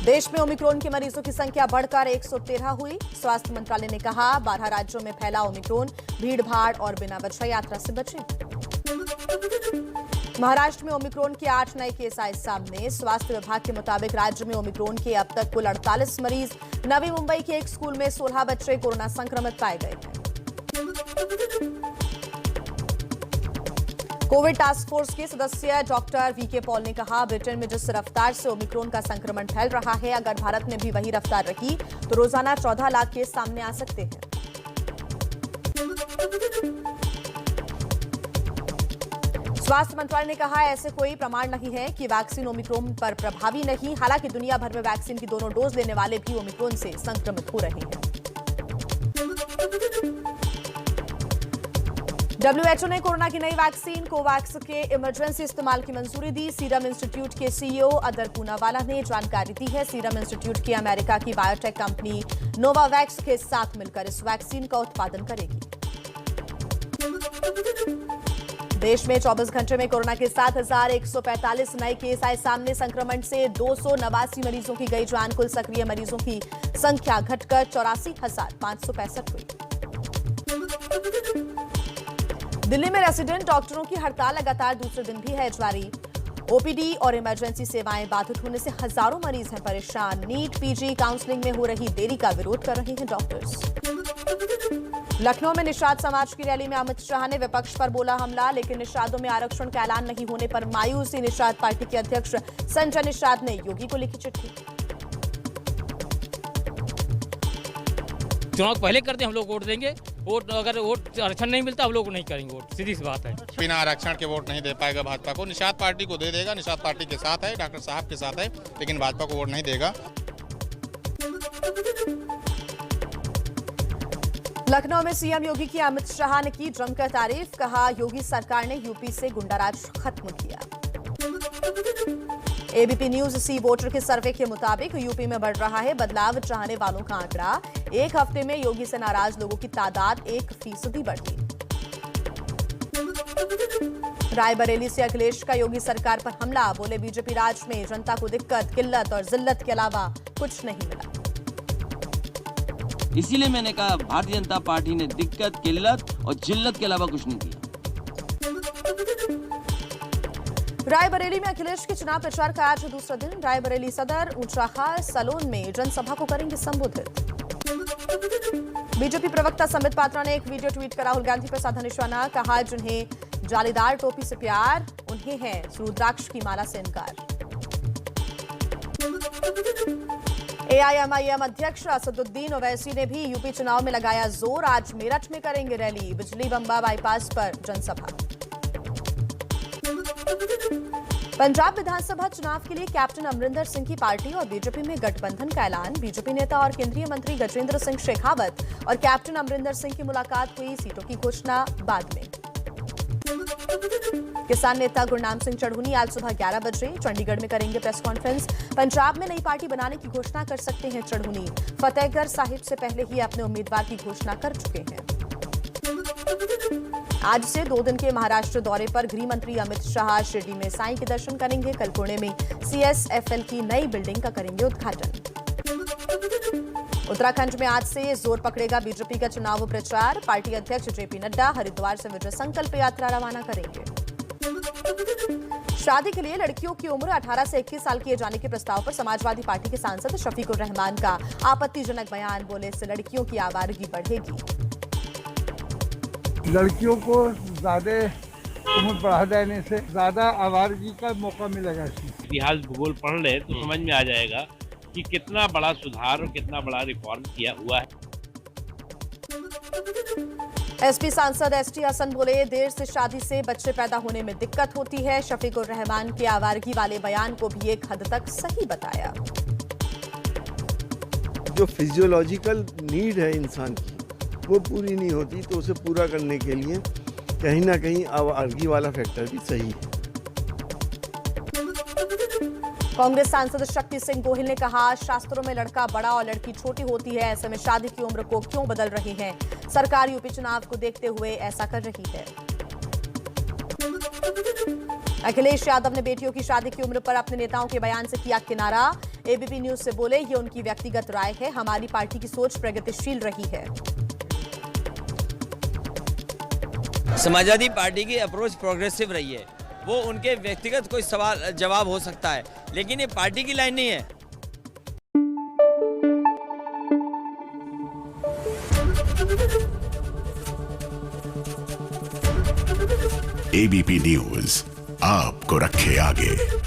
देश में ओमिक्रॉन के मरीजों की संख्या बढ़कर 113 हुई। स्वास्थ्य मंत्रालय ने कहा 12 राज्यों में फैला ओमिक्रॉन, भीड़भाड़ और बिना वजह यात्रा से बचें। महाराष्ट्र में ओमिक्रॉन के 8 नए केस आए सामने। स्वास्थ्य विभाग के मुताबिक राज्य में ओमिक्रॉन के अब तक कुल 48 मरीज। नवी मुंबई के एक स्कूल में 16 बच्चे कोरोना संक्रमित पाए गए हैं। कोविड टास्क फोर्स के सदस्य डॉक्टर वीके पॉल ने कहा ब्रिटेन में जिस रफ्तार से ओमिक्रॉन का संक्रमण फैल रहा है, अगर भारत में भी वही रफ्तार रही तो रोजाना 14 लाख केस सामने आ सकते हैं। स्वास्थ्य मंत्रालय ने कहा ऐसे कोई प्रमाण नहीं है कि वैक्सीन ओमिक्रॉन पर प्रभावी नहीं। हालांकि दुनिया भर में वैक्सीन की दोनों डोज लेने वाले भी ओमिक्रॉन से संक्रमित हो रहे हैं। WHO ने कोरोना की नई वैक्सीन कोवैक्स के इमरजेंसी इस्तेमाल की मंजूरी दी। सीरम इंस्टीट्यूट के CEO अदर पूनावाला ने जानकारी दी है। सीरम इंस्टीट्यूट की अमेरिका की बायोटेक कंपनी नोवावैक्स के साथ मिलकर इस वैक्सीन का उत्पादन करेगी। देश में 24 घंटे में कोरोना के 7,145 नए केस आए सामने। संक्रमण से 289 मरीजों की गई जान। कुल सक्रिय मरीजों की संख्या घटकर 84,565 हुई। दिल्ली में रेजिडेंट डॉक्टरों की हड़ताल लगातार दूसरे दिन भी है जारी। ओपीडी और इमरजेंसी सेवाएं बाधित होने से हजारों मरीज हैं परेशान। नीट पीजी काउंसलिंग में हो रही देरी का विरोध कर रहे हैं डॉक्टर्स। लखनऊ में निषाद समाज की रैली में अमित शाह ने विपक्ष पर बोला हमला, लेकिन निषादों में आरक्षण का ऐलान नहीं होने पर मायूसी। निषाद पार्टी के अध्यक्ष संजय निषाद ने योगी को लिखी चिट्ठी। चुनाव पहले करते हम लोग वोट देंगे। वोट अगर वोट आरक्षण नहीं मिलता हम लोग नहीं करेंगे वोट, सीधी सी बात है। बिना आरक्षण के वोट नहीं दे पाएगा भाजपा को। निषाद पार्टी को दे देगा, निषाद पार्टी के साथ है, डॉक्टर साहब के साथ है, लेकिन भाजपा को वोट नहीं देगा। लखनऊ में सीएम योगी की अमित शाह ने की जमकर तारीफ। कहा योगी सरकार ने यूपी से गुंडाराज खत्म किया। एबीपी न्यूज सी वोटर के सर्वे के मुताबिक यूपी में बढ़ रहा है बदलाव चाहने वालों का आंकड़ा। एक हफ्ते में योगी से नाराज लोगों की तादाद 1% बढ़ी। रायबरेली से अखिलेश का योगी सरकार पर हमला। बोले बीजेपी राज में जनता को दिक्कत, किल्लत और जिल्लत के अलावा कुछ नहीं मिला। इसीलिए मैंने कहा भारतीय जनता पार्टी ने दिक्कत, किल्लत और जिल्लत के अलावा कुछ नहीं किया। रायबरेली में अखिलेश के चुनाव प्रचार का आज दूसरा दिन। रायबरेली सदर, ऊंचा खास, सलोन में जनसभा को करेंगे संबोधित। बीजेपी प्रवक्ता संबित पात्रा ने एक वीडियो ट्वीट कर राहुल गांधी पर साधा निशाना। कहा जिन्हें जालीदार टोपी से प्यार, उन्हें है रुद्राक्ष की माला से इनकार। एआईएमआईएम अध्यक्ष असदुद्दीन ओवैसी ने भी यूपी चुनाव में लगाया जोर। आज मेरठ में करेंगे रैली। बिजली बम्बा बाईपास पर जनसभा। पंजाब विधानसभा चुनाव के लिए कैप्टन अमरिंदर सिंह की पार्टी और बीजेपी में गठबंधन का ऐलान। बीजेपी नेता और केंद्रीय मंत्री गजेंद्र सिंह शेखावत और कैप्टन अमरिंदर सिंह की मुलाकात हुई। सीटों की घोषणा बाद में। किसान नेता गुरनाम सिंह चढ़ूनी आज सुबह 11 बजे चंडीगढ़ में करेंगे प्रेस कॉन्फ्रेंस। पंजाब में नई पार्टी बनाने की घोषणा कर सकते हैं चढ़ूनी। फतेहगढ़ साहिब से पहले ही अपने उम्मीदवार की घोषणा कर चुके हैं। आज से 2 दिन के महाराष्ट्र दौरे पर गृह मंत्री अमित शाह शिरडी में साईं के दर्शन करेंगे। कल पुणे में CSFL की नई बिल्डिंग का करेंगे उद्घाटन। उत्तराखंड में आज से जोर पकड़ेगा बीजेपी का चुनाव प्रचार। पार्टी अध्यक्ष JP नड्डा हरिद्वार से विजय संकल्प यात्रा रवाना करेंगे। शादी के लिए लड़कियों की उम्र 18 से 21 साल किए जाने के प्रस्ताव पर समाजवादी पार्टी के सांसद शफीकुर रहमान का आपत्तिजनक बयान। बोले इससे लड़कियों की आवारगी बढ़ेगी। लड़कियों को ज्यादा उम्र बढ़ा देने से ज्यादा आवारगी का मौका मिलेगा। इतिहास भूगोल पढ़ ले तो समझ में आ जाएगा कि कितना बड़ा सुधार और कितना बड़ा रिफॉर्म किया हुआ है। एसपी सांसद ST हसन बोले देर से शादी से बच्चे पैदा होने में दिक्कत होती है। शफीकुर रहमान के आवारगी वाले बयान को भी एक हद तक सही बताया। जो फिजियोलॉजिकल नीड है इंसान की वो पूरी नहीं होती, तो उसे पूरा करने के लिए कहीं ना कहीं आवारगी वाला फैक्टर भी सही है। कांग्रेस सांसद शक्ति सिंह गोहिल ने कहा शास्त्रों में लड़का बड़ा और लड़की छोटी होती है, ऐसे में शादी की उम्र को क्यों बदल रही है? सरकार यूपी चुनाव को देखते हुए ऐसा कर रही है। अखिलेश यादव ने बेटियों की शादी की उम्र पर अपने नेताओं के बयान से किया किनारा। एबीपी न्यूज से बोले, ये उनकी व्यक्तिगत राय है, हमारी पार्टी की सोच प्रगतिशील रही है। समाजवादी पार्टी की अप्रोच प्रोग्रेसिव रही है। वो उनके व्यक्तिगत कोई सवाल जवाब हो सकता है, लेकिन ये पार्टी की लाइन नहीं है। एबीपी न्यूज आपको रखे आगे।